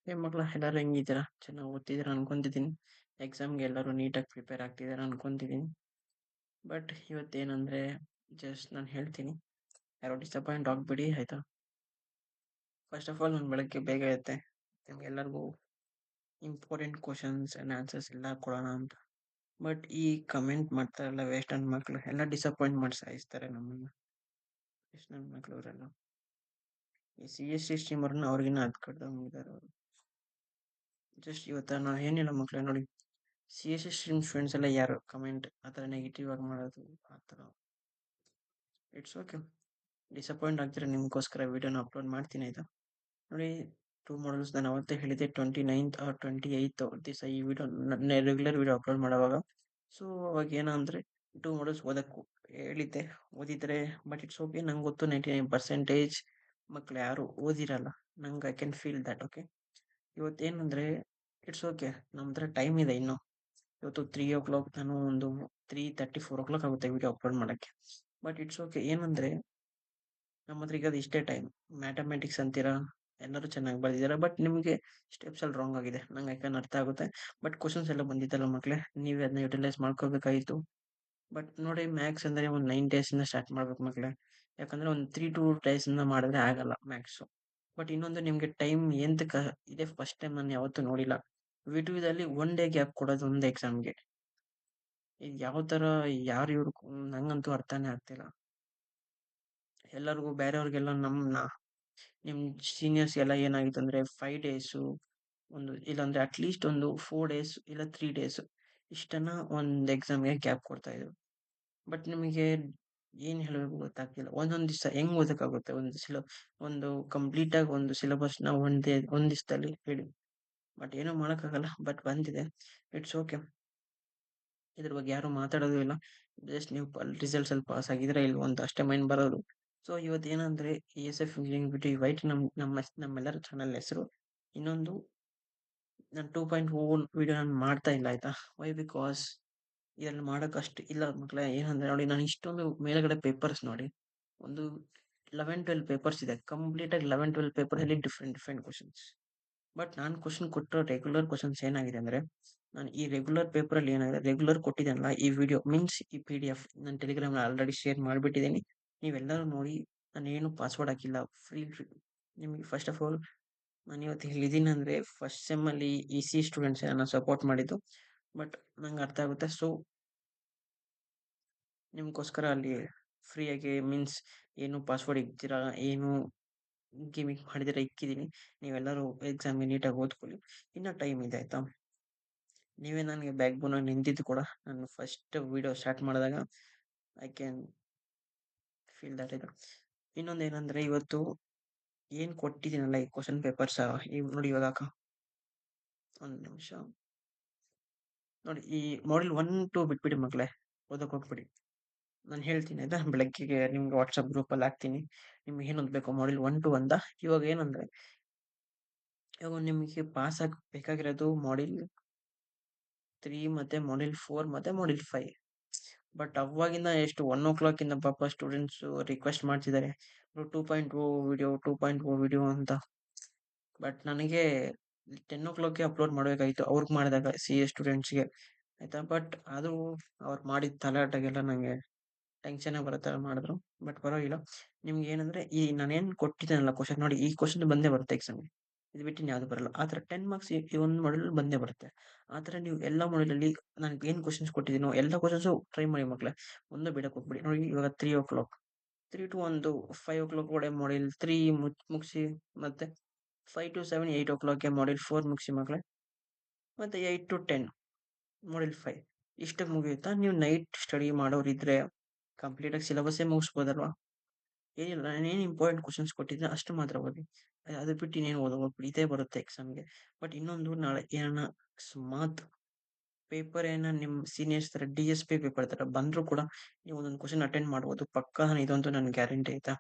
ಮಕ್ಳು ಎಲ್ಲರೂ ಹೆಂಗಿದ್ದೀರಾ? ಚೆನ್ನಾಗಿ ಓದ್ತಿದ್ದೀರಾ ಅನ್ಕೊಂತಿದ್ದೀನಿ. ಎಕ್ಸಾಮ್‌ಗೆ ಎಲ್ಲರೂ ನೀಟಾಗಿ ಪ್ರಿಪೇರ್ ಆಗ್ತಿದ್ದೀರಾ ಅನ್ಕೊಂತಿದ್ದೀನಿ. ಬಟ್ ಇವತ್ತೇನಂದ್ರೆ ಜಸ್ಟ್ ನಾನು ಹೇಳ್ತೀನಿ. ಯಾರು ಡಿಸಪಾಯಿಂಟ್ ಆಗ್ಬೇಡಿ ಆಯ್ತಾ? ಫಸ್ಟ್ ಆಫ್ ಆಲ್ ನಾನು ಬೆಳಗ್ಗೆ ಬೇಗ ಎದ್ದೆ. ನಿಮ್ಗೆಲ್ಲರಿಗೂ ಇಂಪಾರ್ಟೆಂಟ್ ಕ್ವೆಷನ್ಸ್ ಆ್ಯಂಡ್ ಆನ್ಸರ್ಸ್ ಎಲ್ಲ ಕೊಡೋಣ ಅಂತ. ಬಟ್ ಈ ಕಮೆಂಟ್ ಮಾಡ್ತಾರಲ್ಲ ವೇಸ್ಟ್ ನನ್ನ ಮಕ್ಳು ಎಲ್ಲ ಡಿಸಪಾಯಿಂಟ್ ಮಾಡಿ ಸಾಯಿಸ್ತಾರೆ ನಮ್ಮನ್ನ. ಎಷ್ಟು ನನ್ನ ಮಕ್ಳು ಇವರೆಲ್ಲ. ಈ CSC ಸ್ಟ್ರೀಮರ್ನ ಅವ್ರಿಗಿನ್ನ ಹತ್ತು ಕಡ್ದಂಗಿದ್ದಾರೆ ಅವರು. ಜಸ್ಟ್ ಇವತ್ತು ನಾವು ಏನಿಲ್ಲ ಮಕ್ಳೇ ನೋಡಿ. CSC ಸ್ಟ್ರೀಮ್ ಸ್ಟೂಡೆಂಟ್ಸ್ ಎಲ್ಲ ಯಾರು ಕಮೆಂಟ್ ಆ ಥರ ನೆಗೆಟಿವ್ ಆಗಿ ಮಾಡೋದು ಆ ಥರ ಇಟ್ಸ್ ಓಕೆ. ಡಿಸಪಾಯಿಂಟ್ ಆಗ್ತೀರಾ ನಿಮಗೋಸ್ಕರ ವಿಡಿಯೋನ ಅಪ್ಲೋಡ್ ಮಾಡ್ತೀನಿ ಆಯಿತಾ. ನೋಡಿ 2 ಮಾಡಲ್ಸ್ ನಾನು ಅವತ್ತೇ ಹೇಳಿದ್ದೆ 29th ಆರ್ 28th ದಿವಸ ಈ ವಿಡಿಯೋ ರೆಗ್ಯುಲರ್ ವಿಡಿಯೋ ಅಪ್ಲೋಡ್ ಮಾಡೋವಾಗ. ಸೊ ಅವಾಗ ಏನಂದರೆ 2 ಮಾಡಲ್ಸ್ ಓದೋಕ್ಕೂ ಹೇಳಿದ್ದೆ, ಓದಿದರೆ ಬಟ್ ಇಟ್ಸ್ ಓಕೆ. ನಂಗೆ ಗೊತ್ತು 99% ಮಕ್ಳು ಯಾರು ಓದಿರಲ್ಲ. ನಂಗೆ I can feel that okay. ಇವತ್ತೇನಂದರೆ ಇಟ್ಸ್ ಓಕೆ, ನಮ್ಮ ಹತ್ರ ಟೈಮ್ ಇದೆ ಇನ್ನೂ. ಇವತ್ತು 3 o'clock ನಾನು ಒಂದು 3:30 4 o'clock ಆಗುತ್ತೆ ವಿಡಿಯೋ ಅಪ್ಲೋಡ್ ಮಾಡೋಕ್ಕೆ. But it's okay. ಏನಂದರೆ ನಮ್ಮ ಹತ್ರ ಈಗ ಇಷ್ಟೇ ಟೈಮ್. ಮ್ಯಾಥಮೆಟಿಕ್ಸ್ ಅಂತೀರಾ, ಎಲ್ಲರೂ ಚೆನ್ನಾಗಿ ಬರೆದಿದ್ದಾರೆ. ಬಟ್ ನಿಮಗೆ ಸ್ಟೆಪ್ಸ್ ಅಲ್ಲಿ ರಾಂಗ್ ಆಗಿದೆ. ನಂಗೆ ಯಾಕಂದ್ರೆ ಅರ್ಥ ಆಗುತ್ತೆ. ಬಟ್ ಕ್ವಶನ್ಸ್ ಎಲ್ಲ ಬಂದಿತ್ತಲ್ಲ ಮಕ್ಕಳೇ, ನೀವೇ ಅದನ್ನ ಯುಟಿಲೈಸ್ ಮಾಡ್ಕೋಬೇಕಾಗಿತ್ತು. ಬಟ್ ನೋಡಿ ಮ್ಯಾಥ್ಸ್ ಅಂದರೆ ಒಂದು 9 ಡೇಸಿಂದ ಸ್ಟಾರ್ಟ್ ಮಾಡ್ಬೇಕು ಮಕ್ಕಳೇ. ಯಾಕಂದರೆ ಒಂದು 3-2 ಡೇಸಿಂದ ಮಾಡಿದ್ರೆ ಆಗಲ್ಲ ಮ್ಯಾಥ್ಸು. ಬಟ್ ಇನ್ನೊಂದು ನಿಮಗೆ ಟೈಮ್ ಎಂತಕ್ಕೆ ಇದೆ ಫಸ್ಟ್ ಟೈಮ್ ನಾನು ಯಾವತ್ತೂ ನೋಡಿಲ್ಲ. ವಿಡಿಯೋದಲ್ಲಿ 1 ಡೇ ಗ್ಯಾಪ್ ಕೊಡೋದು ಒಂದು ಎಕ್ಸಾಮ್‌ಗೆ. ಇದು ಯಾವ ಥರ ಯಾರು ಇವ್ರು ನಂಗಂತೂ ಅರ್ಥನೇ ಆಗ್ತಿಲ್ಲ. ಎಲ್ಲರಿಗೂ ಬೇರೆಯವ್ರಿಗೆಲ್ಲ ನಿಮ್ಮ ಸೀನಿಯರ್ಸ್‌ಗೆಲ್ಲ ಏನಾಗಿತ್ತಂದ್ರೆ 5 ಡೇಸು ಇಲ್ಲಾಂದ್ರೆ ಅಟ್‌ಲೀಸ್ಟ್ ಒಂದು 4 ಡೇಸ್ ಇಲ್ಲ 3 ಡೇಸ್ ಇಷ್ಟನ್ನ ಒಂದು ಎಕ್ಸಾಮ್‌ಗೆ ಗ್ಯಾಪ್ ಕೊಡ್ತಾ ಇದ್ರು. ಬಟ್ ನಿಮಗೆ ಏನು ಹೇಳಬೇಕು ಗೊತ್ತಾಗ್ತಿಲ್ಲ. ಒಂದೊಂದು ದಿವಸ ಹೆಂಗ್ ಓದಕ್ಕಾಗುತ್ತೆ? ಒಂದು ಕಂಪ್ಲೀಟಾಗಿ ಒಂದು ಸಿಲೆಬಸ್‌ನ ಒಂದು ದಿವಸದಲ್ಲಿ ಹೇಳಿ. ಬಟ್ ಏನೂ ಮಾಡೋಕ್ಕಾಗಲ್ಲ. ಬಟ್ ಬಂದಿದೆ. It's okay. ಇದ್ರ ಬಗ್ಗೆ ಯಾರು ಮಾತಾಡೋದು ಇಲ್ಲ. ಜಸ್ಟ್ ನೀವು ರಿಸಲ್ಟ್ಸ್ ಅಲ್ಲಿ ಪಾಸ್ ಆಗಿದ್ದೀರಾ ಇಲ್ವೋ ಅಂತ ಅಷ್ಟೇ ಮೈಂಡ್ ಬರೋದು. ಸೊ ಇವತ್ತೇನಂದ್ರೆ ESF ಇಂಜಿನಿಯರಿಂಗ್ ಬಿಟ್ಟು ವೈಟ್ ನಮ್ಮೆಲ್ಲರ ಚಾನಲ್ ಹೆಸರು. ಇನ್ನೊಂದು ನಾನು 2.0 ವಿಡಿಯೋ ನಾನು ಮಾಡ್ತಾ ಇಲ್ಲ ಆಯ್ತಾ. ವೈ ಬಿಕಾಸ್ ಇದ್ರಲ್ಲಿ ಮಾಡೋಕ್ಕಷ್ಟು ಇಲ್ಲ ಮಕ್ಕಳೇ. ಏನಂದ್ರೆ ನೋಡಿ, ನಾನು ಇಷ್ಟೊಂದು ಮೇಲ್ಗಡೆ ಪೇಪರ್ಸ್ ನೋಡಿ, ಒಂದು 11-12 ಪೇಪರ್ಸ್ ಇದೆ. ಕಂಪ್ಲೀಟಾಗಿ 11-12 ಪೇಪರಲ್ಲಿ ಡಿಫ್ರೆಂಟ್ ಡಿಫ್ರೆಂಟ್ ಕ್ವಶನ್ಸ್. ಬಟ್ ನಾನು ಕ್ವಶನ್ ಕೊಟ್ಟಿರೋ ರೆಗ್ಯುಲರ್ ಕ್ವಶನ್ಸ್ ಏನಾಗಿದೆ ಅಂದರೆ, ನಾನು ಈ ರೆಗ್ಯುಲರ್ ಪೇಪರಲ್ಲಿ ಏನಾಗಿದೆ ರೆಗ್ಯುಲರ್ ಕೊಟ್ಟಿದ್ದೀನಲ್ಲ, ಈ ವಿಡಿಯೋ ಮೀನ್ಸ್ ಈ PDF ನಾನು ಟೆಲಿಗ್ರಾಮಲ್ಲಿ ಆಲ್ರೆಡಿ ಶೇರ್ ಮಾಡಿಬಿಟ್ಟಿದ್ದೀನಿ. ನೀವೆಲ್ಲರೂ ನೋಡಿ. ನಾನೇನು ಪಾಸ್ವರ್ಡ್ ಹಾಕಿಲ್ಲ. ಫ್ರೀ ನಿಮಗೆ ಫಸ್ಟ್ ಆಫ್ ಆಲ್ ನಾನು ಇವತ್ತು ಇಲ್ಲಿದ್ದೀನಿ ಅಂದರೆ ಫಸ್ಟ್ ಸೆಮ್ಮಲ್ಲಿ EC ಸ್ಟೂಡೆಂಟ್ಸ್ ನನ್ನ ಸಪೋರ್ಟ್ ಮಾಡಿದ್ದು. ಬಟ್ ನಂಗೆ ಅರ್ಥ ಆಗುತ್ತೆ. ಸೊ ನಿಮಗೋಸ್ಕರ ಅಲ್ಲಿ ಫ್ರೀಯಾಗಿ ಮೀನ್ಸ್ ಏನು ಪಾಸ್ವರ್ಡ್ ಇಕ್ತೀರಾ, ಏನು ಗಿಮಿಕ್ ಮಾಡಿದಿರ ಇಕ್ಕಿದ್ದೀನಿ. ನೀವೆಲ್ಲರೂ ಎಕ್ಸಾಮ್‌ಗೆ ನೀಟಾಗಿ ಓದ್ಕೊಳ್ಳಿ. ಇನ್ನೂ ಟೈಮ್ ಇದೆ ಆಯ್ತಾ. ನೀವೇ ನನಗೆ ಬ್ಯಾಕ್ ಬೋನಾಗಿ ನಿಂತಿದ್ದು ಕೂಡ ನಾನು ಫಸ್ಟ್ ವಿಡಿಯೋ ಸ್ಟಾರ್ಟ್ ಮಾಡಿದಾಗ ಐ ಕ್ಯಾನ್ ಫೀಲ್ ದ್ಯಾಟ್ ಇದು. ಇನ್ನೊಂದೇನಂದ್ರೆ ಇವತ್ತು ಏನು ಕೊಟ್ಟಿದ್ದೀನಲ್ಲ ಈ ಕ್ವಶನ್ ಪೇಪರ್ಸ್ ನೋಡಿ ಇವಾಗ ಒಂದು ನಿಮಿಷ ನೋಡಿ. ಈ ಮಾಡಲ್ 1, 2 ಬಿಟ್ಬಿಡಿ ಮಕ್ಕಳೇ, ಓದಕ್ಕೆ ಹೋಗ್ಬಿಡಿ. ನಾನು ಹೇಳ್ತೀನಿ ಆಯ್ತಾ. ಬೆಳಗ್ಗೆಗೆ ನಿಮ್ಗೆ ವಾಟ್ಸಪ್ ಗ್ರೂಪಲ್ಲಿ ಹಾಕ್ತೀನಿ. ನಿಮ್ಗೆ ಏನು ಓದಬೇಕು ಮಾಡಲ್ 1, 2 ಅಂತ. ಇವಾಗ ಏನಂದ್ರೆ ಇವಾಗ ನಿಮಗೆ ಪಾಸ್ ಆಗಬೇಕಾಗಿರೋದು ಮಾಡಲ್ 3 ಮತ್ತೆ ಮಾಡಲ್ 4 ಮತ್ತೆ ಮಾಡಲ್ 5. ಬಟ್ ಅವಾಗಿಂದ ಎಷ್ಟು 1 ಇಂದ ಪಾಪ ಸ್ಟೂಡೆಂಟ್ಸ್ ರಿಕ್ವೆಸ್ಟ್ ಮಾಡ್ತಿದ್ದಾರೆ 2.0 ವಿಡಿಯೋ 2.0 ವಿಡಿಯೋ ಅಂತ. ಬಟ್ ನನಗೆ 10 ಅಪ್ಲೋಡ್ ಮಾಡಬೇಕಾಗಿತ್ತು ಅವ್ರಿಗೆ ಮಾಡಿದಾಗ ಸ್ಟೂಡೆಂಟ್ಸ್ಗೆ ಆಯ್ತಾ. ಬಟ್ ಅದು ಅವ್ರು ಮಾಡಿದ ತಲಾಟೆಗೆಲ್ಲ ನನಗೆ ಟೆನ್ಷನ್ನೇ ಬರೋ ಥರ ಮಾಡಿದ್ರು. ಬಟ್ ಪರವಾಗಿಲ್ಲ. ನಿಮ್ಗೆ ಏನಂದ್ರೆ ಈ ನಾನೇನು ಕೊಟ್ಟಿದ್ದೇನಲ್ಲ ಕ್ವಶನ್ ನೋಡಿ, ಈ ಕ್ವಶನ್ ಬಂದೇ ಬರುತ್ತೆ ಎಕ್ಸಾಮ್‌ಗೆ. ಇದು ಬಿಟ್ಟು ಇನ್ಯಾವುದು ಬರಲ್ಲ. ಆ ಥರ 10 ಮಾರ್ಕ್ಸ್ ಈ ಒಂದು ಮಾಡಲ್ ಬಂದೇ ಬರುತ್ತೆ. ಆ ಥರ ನೀವು ಎಲ್ಲ ಮಾಡಲಲ್ಲಿ ನಾನು ಏನು ಕ್ವಶನ್ಸ್ ಕೊಟ್ಟಿದ್ದೀನೋ ಎಲ್ಲ ಕ್ವಶನ್ಸು ಟ್ರೈ ಮಾಡಿ ಮಕ್ಕಳೇ. ಒಂದು ಬಿಡಕ್ಕೆ ಹೋಗ್ಬೇಡಿ. ನೋಡಿ ಇವಾಗ 3 ಟು ಒಂದು 5 ಒಳಗೆ ಮಾಡಲ್ 3 ಮುಗಿಸಿ, ಮತ್ತೆ 5 ಟು 7 8 ಮಾಡಲ್ 4 ಮುಗಿಸಿ ಮಕ್ಕಳೇ. ಮತ್ತೆ 8 ಟು 10 ಮಾಡಲ್ 5 ಇಷ್ಟಕ್ಕೆ ಮುಗಿಯುತ್ತಾ. ನೀವು ನೈಟ್ ಸ್ಟಡಿ ಮಾಡೋರಿದ್ರೆ ಕಂಪ್ಲೀಟಾಗಿ ಸಿಲೆಬಸ್ಸೇ ಮುಗಿಸ್ಬೋದಲ್ವಾ. ಏನಿಲ್ಲ, ನಾನೇನು ಇಂಪಾರ್ಟೆಂಟ್ ಕ್ವಶನ್ಸ್ ಕೊಟ್ಟಿದ್ದೆ ಅಷ್ಟು ಮಾತ್ರ ಓದಿ. ಅದು ಬಿಟ್ಟು ಇನ್ನೇನು ಓದೋಗ್ಬಿಡಿ. ಇದೇ ಬರುತ್ತೆ ಎಕ್ಸಾಮ್‌ಗೆ. ಬಟ್ ಇನ್ನೊಂದು ನಾಳೆ ಏನನ ಅಕಸ್ಮಾತ್ ಪೇಪರ್ ನಿಮ್ಮ ಸೀನಿಯರ್ಸ್ ಥರ DSP ಪೇಪರ್ ಥರ ಬಂದರೂ ಕೂಡ ನೀವು ಒಂದೊಂದು ಕ್ವಶನ್ ಅಟೆಂಡ್ ಮಾಡ್ಬೋದು ಪಕ್ಕಾ. ಇದಂತೂ ನನ್ನ ಗ್ಯಾರಂಟಿ ಆಯ್ತಾ.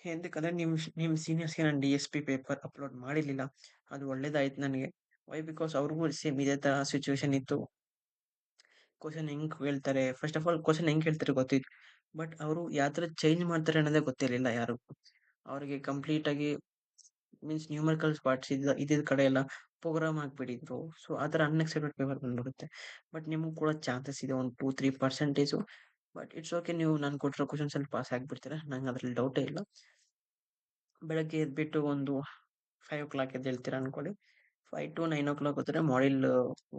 ಎಂತಕ್ಕಂದ್ರೆ ನಿಮ್ಮ ಸೀನಿಯರ್ಸ್‌ಗೆ ನಾನು DSP ಪೇಪರ್ ಅಪ್ಲೋಡ್ ಮಾಡಿರಲಿಲ್ಲ. ಅದು ಒಳ್ಳೇದಾಯ್ತು ನನಗೆ. ವೈ ಬಿಕಾಸ್ ಅವ್ರಿಗೂ ಸೇಮ್ ಇದೇ ಥರ ಸಿಚುವೇಶನ್ ಇತ್ತು. ಕ್ವಶನ್ ಹೆಂಗ್ ಕೇಳ್ತಾರೆ, ಫಸ್ಟ್ ಆಫ್ ಆಲ್ ಕ್ವಶನ್ ಹೆಂಗ್ ಕೇಳ್ತಾರೆ ಗೊತ್ತಿತ್ತು. ಬಟ್ ಅವರು ಯಾವ ಥರ ಚೇಂಜ್ ಮಾಡ್ತಾರೆ ಅನ್ನೋದೇ ಗೊತ್ತಿರಲಿಲ್ಲ ಯಾರಿಗೂ. ಅವ್ರಿಗೆ ಕಂಪ್ಲೀಟಾಗಿ ಮೀನ್ಸ್ ನ್ಯೂಮರಿಕಲ್ಸ್ ಪಾರ್ಟ್ಸ್ ಇದ್ದಿದ್ ಕಡೆ ಎಲ್ಲ ಪ್ರೋಗ್ರಾಮ್ ಹಾಕ್ಬಿಟ್ಟಿದ್ರು. ಸೊ ಆ ಥರ ಅನ್ಎಕ್ಸ್‌ಪೆಕ್ಟೆಡ್ ಪೇಪರ್ ಬಂದ್ಬಿಡುತ್ತೆ. ಬಟ್ ನಿಮ್ಗೆ ಕೂಡ ಚಾನ್ಸಸ್ ಇದೆ ಒಂದು 2-3% ಬಟ್ ಇಟ್ಸ್ ಓಕೆ. ನೀವು ನಾನು ಕೊಟ್ಟಿರೋ ಕ್ವೆಷನ್ಸ್ ಅಲ್ಲಿ ಪಾಸ್ ಆಗ್ಬಿಡ್ತೀರಾ. ನಂಗೆ ಅದ್ರಲ್ಲಿ ಡೌಟೇ ಇಲ್ಲ. ಬೆಳಗ್ಗೆ ಎದ್ಬಿಟ್ಟು ಒಂದು 5:00 ಎದ್ದೇಳ್ತೀರಾ ಅನ್ಕೊಳ್ಳಿ. 5 to 9 ಹೋದ್ರೆ ಮಾಡ್ಯೂಲ್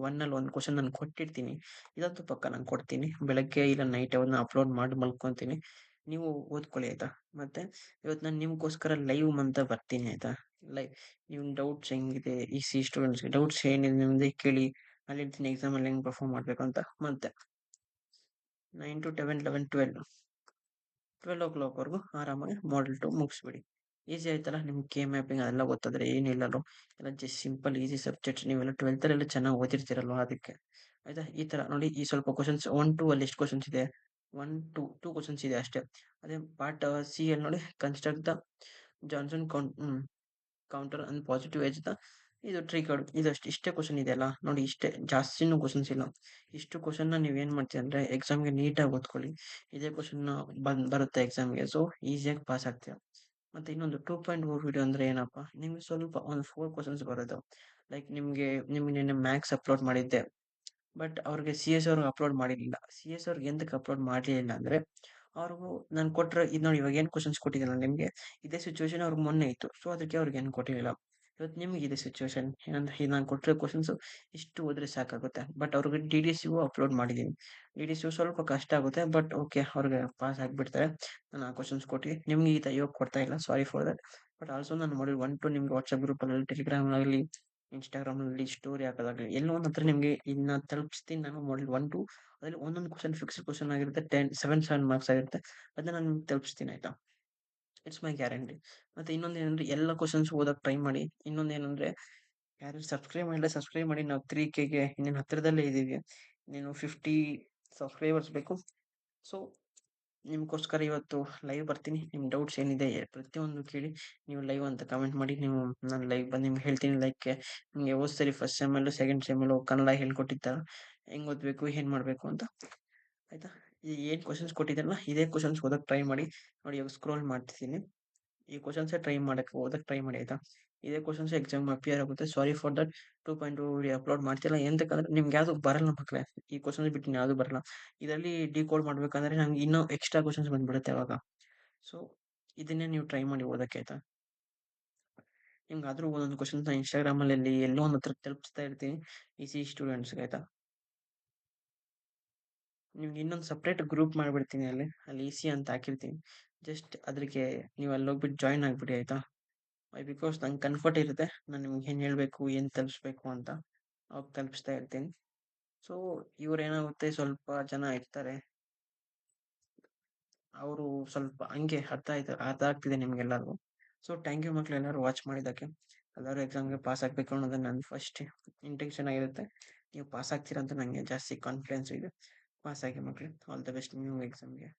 1 ಅಲ್ಲಿ ಒಂದು ಕ್ವೆಷನ್ ನಾನು ಕೊಟ್ಟಿರ್ತೀನಿ. ಇದಂತೂ ಪಕ್ಕ ನಾನು ಕೊಡ್ತೀನಿ. ಬೆಳಗ್ಗೆ ಇಲ್ಲ ನೈಟ್ ಅವನ್ನ ಅಪ್ಲೋಡ್ ಮಾಡಿ ಮಲ್ಕೊಂತೀನಿ. ನೀವು ಓದ್ಕೊಳ್ಳಿ ಆಯ್ತಾ? ಮತ್ತೆ ಇವತ್ತು ನಾನು ನಿಮ್ಗೋಸ್ಕರ ಲೈವ್ ಅಂತ ಬರ್ತೀನಿ ಆಯ್ತಾ? ಲೈವ್ ನಿಮ್ಮ ಡೌಟ್ಸ್ ಹೆಂಗಿದೆ ಇ-ಸಿ ಸ್ಟೂಡೆಂಟ್ಸ್‌ಗೆ ಡೌಟ್ಸ್ ಏನಿದೆ ನಿಮ್ದು ಕೇಳಿ. ನಾನು ಹೇಳ್ತೀನಿ ಎಕ್ಸಾಮಲ್ಲಿ ಹೆಂಗ್ ಪರ್ಫಾರ್ಮ್ ಮಾಡ್ಬೇಕು ಅಂತ. ಮತ್ತೆ 9 to 10, 11, 12 12 ಆರಾಮಾಗಿ ಮಾಡಲ್ 2 ಮುಗಿಸ್ಬಿಡಿ. ಈಸಿ ಆಯ್ತಲ್ಲ. ನಿಮ್ಗೆ ಮ್ಯಾಪಿಂಗ್ ಅದೆಲ್ಲ ಗೊತ್ತಾದ್ರೆ ಏನಿಲ್ಲಲ್ವ. ಎಲ್ಲ ಜಸ್ಟ್ ಸಿಂಪಲ್ ಈಸಿ ಸಬ್ಜೆಕ್ಟ್ಸ್. ನೀವೆಲ್ಲ 12th ಚೆನ್ನಾಗಿ ಓದಿರ್ತೀರಲ್ವ ಅದಕ್ಕೆ. ಆಯ್ತಾ? ಈ ತರ ನೋಡಿ. ಈ ಸ್ವಲ್ಪ ಕ್ವೆಷನ್ಸ್ 1, 2 ಅಲ್ಲಿ ಎಷ್ಟು ಕ್ವೆಷನ್ಸ್ ಇದೆ? 1, 2 ಕ್ವೆಷನ್ಸ್ ಇದೆ ಅಷ್ಟೇ. ಅದೇ ಪಾರ್ಟ್ ಸಿ ಅಲ್ಲಿ ನೋಡಿ, construct the Johnson counter and positive edge the ಇದು ಟ್ರೀ ಕಾರ್ಡ್ ಇದಷ್ಟು ಇಷ್ಟೇ ಕ್ವೆಷನ್ ಇದೆಯಲ್ಲ ನೋಡಿ. ಇಷ್ಟೇ, ಜಾಸ್ತಿನೂ ಕ್ವೆಷನ್ಸ್ ಇಲ್ಲ. ಇಷ್ಟು ಕ್ವೆಷನ್‌ನ ನೀವೇನ್ ಮಾಡ್ತೀರಿ ಅಂದ್ರೆ ಎಕ್ಸಾಮ್‌ಗೆ ನೀಟಾಗಿ ಓದ್ಕೊಳ್ಳಿ. ಇದೇ ಕ್ವೆಷನ್ ಬರುತ್ತೆ ಎಕ್ಸಾಮ್‌ಗೆ. ಸೊ ಈಸಿಯಾಗಿ ಪಾಸ್ ಆಗ್ತೀರಾ. ಮತ್ತೆ ಇನ್ನೊಂದು 2.0 ವಿಡಿಯೋ ಅಂದ್ರೆ ಏನಪ್ಪಾ? ನಿಮ್ಗೆ ಸ್ವಲ್ಪ ಒಂದು 4 ಕ್ವೆಷನ್ಸ್ ಬರೋದು. ಲೈಕ್ ನಿಮ್ಗೆ ನಿನ್ನೆ ಮ್ಯಾಥ್ಸ್ ಅಪ್ಲೋಡ್ ಮಾಡಿದ್ದೆ. ಬಟ್ ಅವ್ರಿಗೆ ಸಿ.ಎಸ್ ಅವ್ರಿಗೆ ಅಪ್ಲೋಡ್ ಮಾಡಿರ್ಲಿಲ್ಲ. ಸಿ.ಎಸ್ ಅವ್ರಿಗೆ ಎಂತಕ್ಕೆ ಅಪ್ಲೋಡ್ ಮಾಡ್ಲಿಲ್ಲ ಅಂದ್ರೆ, ಅವ್ರು ನಾನು ಕೊಟ್ಟಿರೋ ಇದು ನೋಡಿ. ಇವಾಗ ಏನು ಕ್ವೆಷನ್ಸ್ ಕೊಟ್ಟಿದ್ದೀನಲ್ಲ ನಿಮ್ಗೆ, ಇದೇ ಸಿಚುವೇಷನ್ ಅವ್ರಿಗೆ ಮೊನ್ನೆ ಇತ್ತು. ಸೊ ಅದಕ್ಕೆ ಅವ್ರಿಗೆ ಏನು ಕೊಟ್ಟಿರ್ಲಿಲ್ಲ. ಇವತ್ತು ನಿಮ್ಗೆ ಇದೆ ಸಿಚುವೇಷನ್ ಏನಂದ್ರೆ, ಈ ನಾನು ಕೊಟ್ಟಿರೋ ಕ್ವೆಷನ್ಸ್ ಇಷ್ಟು ಓದಿದ್ರೆ ಸಾಕಾಗುತ್ತೆ. ಬಟ್ ಅವ್ರಿಗೆ ಡಿ.ಡಿ.ಸಿ.ಯು ಅಪ್ಲೋಡ್ ಮಾಡಿದ್ದೀನಿ. ಡಿ.ಡಿ.ಸಿ.ಯು ಸ್ವಲ್ಪ ಕಷ್ಟ ಆಗುತ್ತೆ. ಬಟ್ ಓಕೆ, ಅವ್ರಿಗೆ ಪಾಸ್ ಆಗಿಬಿಡ್ತಾರೆ. ನಾನು ಆ ಕ್ವೆಷನ್ಸ್ ಕೊಟ್ಟು ನಿಮ್ಗೆ ಇವಾಗ ಕೊಡ್ತಾ ಇಲ್ಲ. Sorry for that. But also ನಾನು ಮಾಡಿರೋ 1, 2 ನಿಮ್ಗೆ ವಾಟ್ಸ್ಆಪ್ ಗ್ರೂಪಲ್ಲಿ, ಟೆಲಿಗ್ರಾಮ್‌ನಲ್ಲಿ, ಇನ್‌ಸ್ಟಾಗ್ರಾಮ್‌ನಲ್ಲಿ ಸ್ಟೋರಿ ಹಾಕೋದಾಗ್ಲಿ, ಎಲ್ಲೋ ಒಂದ್ ಹತ್ರ ನಿಮ್ಗೆ ಇದನ್ನ ತಲುಪಿಸ್ತೀನಿ ನಾನು. ಮಾಡಲ್ 1, 2 ಅದ್ರಲ್ಲಿ ಒಂದೊಂದು ಕ್ವೆಷನ್ ಫಿಕ್ಸ್ಡ್ ಕ್ವೆಷನ್ ಆಗಿರುತ್ತೆ. 7 ಮಾರ್ಕ್ಸ್ ಆಗಿರುತ್ತೆ. ಅದನ್ನ ನಾನು ನಿಮ್ಗೆ ತಲುಪಿಸ್ತೀನಿ ಆಯ್ತಾ? It's my guarantee. ಮತ್ತೆ ಇನ್ನೊಂದೇನಂದ್ರೆ ಎಲ್ಲ ಕ್ವೆಷನ್ಸ್ ಓದಕ್ಕೆ ಟ್ರೈ ಮಾಡಿ. ಇನ್ನೊಂದೇನಂದ್ರೆ, ಯಾರು ಸಬ್ಸ್ಕ್ರೈಬ್ ಮಾಡಿಲ್ಲ ಸಬ್ಸ್ಕ್ರೈಬ್ ಮಾಡಿ. ನಾವು 3Kಗೆ ಇನ್ನೇನು ಹತ್ತಿರದಲ್ಲೇ ಇದ್ದೀವಿ. ಇನ್ನೇನು 50 ಸಬ್ಸ್ಕ್ರೈಬರ್ಸ್ ಬೇಕು. ಸೊ ನಿಮ್ಗೋಸ್ಕರ ಇವತ್ತು ಲೈವ್ ಬರ್ತೀನಿ. ನಿಮ್ ಡೌಟ್ಸ್ ಏನಿದೆ ಪ್ರತಿಯೊಂದು ಕೇಳಿ. ನೀವು ಲೈವ್ ಅಂತ ಕಮೆಂಟ್ ಮಾಡಿ. ನಾನು ಲೈವ್ ಬಂದು ನಿಮ್ಗೆ ಹೇಳ್ತೀನಿ. ಲೈಕ್ ನಿಮ್ಗೆ ಹೋದ್ ಸರಿ ಫಸ್ಟ್ ಸೆಮ್ಮಲ್ಲೂ ಸೆಕೆಂಡ್ ಸೆಮ್ಮಲ್ಲೂ ಕನ್ನಡ ಹೇಳ್ಕೊಟ್ಟಿದ್ದಾರ, ಹೆಂಗ್ ಓದ್ಬೇಕು ಏನ್ ಮಾಡ್ಬೇಕು ಅಂತ. ಆಯ್ತಾ? ಏನ್ ಕ್ವಶನ್ಸ್ ಕೊಟ್ಟಿದ್ದಾರಲ್ಲ ಇದೇ ಕ್ವಶನ್ಸ್ ಓದಕ್ ಟ್ರೈ ಮಾಡಿ. ನೋಡಿ ಇವಾಗ ಸ್ಕ್ರೋಲ್ ಮಾಡ್ತಿದ್ದೀನಿ. ಈ ಕ್ವಶನ್ಸೇ ಓದಕ್ ಟ್ರೈ ಮಾಡಿ ಆಯ್ತಾ? ಇದೇ ಕ್ವಶನ್ಸ್ ಎಕ್ಸಾಮ್ ಅಪಿಯರ್ ಆಗುತ್ತೆ. Sorry for that. 2.2 video upload ಮಾಡ್ತಿಲ್ಲ. ಎಂತಕ್ಕಂದ್ರೆ ನಿಮ್ಗೆ ಯಾವ್ದು ಬರಲ್ಲ ಮಕ್ಳೇ. ಈ ಕ್ವಶನ್ಸ್ ಬಿಟ್ಟು ಯಾವ್ದು ಬರಲ್ಲ. ಇದರಲ್ಲಿ ಡಿಕೋಡ್ ಮಾಡ್ಬೇಕಂದ್ರೆ ನಂಗೆ ಇನ್ನೂ ಎಕ್ಸ್ಟ್ರಾ ಕ್ವಶನ್ಸ್ ಬಂದ್ಬಿಡುತ್ತೆ ಅವಾಗ. ಸೊ ಇದನ್ನೇ ನೀವು ಟ್ರೈ ಮಾಡಿ ಓದಕ್ಕೆ ಆಯ್ತಾ? ನಿಮ್ಗೆ ಆದ್ರೂ ಒಂದೊಂದು ಕ್ವಶನ್ಸ್ ನಾನು ಇನ್ಸ್ಟಾಗ್ರಾಮಲ್ಲಿ ಎಲ್ಲೋ ಒಂದ್ ಹತ್ರ ತಲುಪಿಸ್ತಾ ಇರ್ತೀನಿ ಈ ಸ್ಟೂಡೆಂಟ್ಸ್ಗೆ ಆಯ್ತಾ? ನಿಮ್ಗೆ ಇನ್ನೊಂದು ಸಪ್ರೇಟ್ ಗ್ರೂಪ್ ಮಾಡ್ಬಿಡ್ತೀನಿ ಅಲ್ಲಿ ಇ-ಸಿ ಅಂತ ಹಾಕಿರ್ತೀನಿ. ಜಸ್ಟ್ ಅದ್ರಿಗೆ ನೀವು ಅಲ್ಲಿ ಹೋಗ್ಬಿಟ್ಟು ಜಾಯಿನ್ ಆಗ್ಬಿಡಿ ಆಯ್ತಾ? ಬಿಕಾಸ್ ನಂಗೆ ಕಂಫರ್ಟ್ ಇರುತ್ತೆ. ನಾನು ನಿಮ್ಗೆ ಏನ್ ಹೇಳ್ಬೇಕು, ಏನ್ ತಲುಪಿಸ್ಬೇಕು ಅಂತ ಅವಾಗ ತಲುಪಿಸ್ತಾ ಇರ್ತೀನಿ. ಸೊ ಇವ್ರೇನಾಗುತ್ತೆ, ಸ್ವಲ್ಪ ಜನ ಇರ್ತಾರೆ. ಅವರು ಸ್ವಲ್ಪ ಹಂಗೆ ಅರ್ಥ ಆಗ್ತಿದೆ ನಿಮ್ಗೆಲ್ಲರಿಗೂ. ಸೊ ಥ್ಯಾಂಕ್ ಯು ಮಕ್ಳು, ಎಲ್ಲರೂ ವಾಚ್ ಮಾಡಿದ್ದಕ್ಕೆ. ಎಲ್ಲರೂ ಎಕ್ಸಾಮ್‌ಗೆ ಪಾಸ್ ಆಗ್ಬೇಕು ಅನ್ನೋದು ನನ್ನ ಫಸ್ಟ್ ಇಂಟೆನ್ಷನ್ ಆಗಿರುತ್ತೆ. ನೀವು ಪಾಸ್ ಆಗ್ತೀರಾ ಅಂತ ನಂಗೆ ಜಾಸ್ತಿ ಕಾನ್ಫಿಡೆನ್ಸ್ ಇದೆ. ಪಾಸ್ ಆಗಿ ಮಕ್ಳು. ಆಲ್ ದ ಬೆಸ್ಟ್ ನಿಮ್ಮ ಎಕ್ಸಾಮ್‌ಗೆ.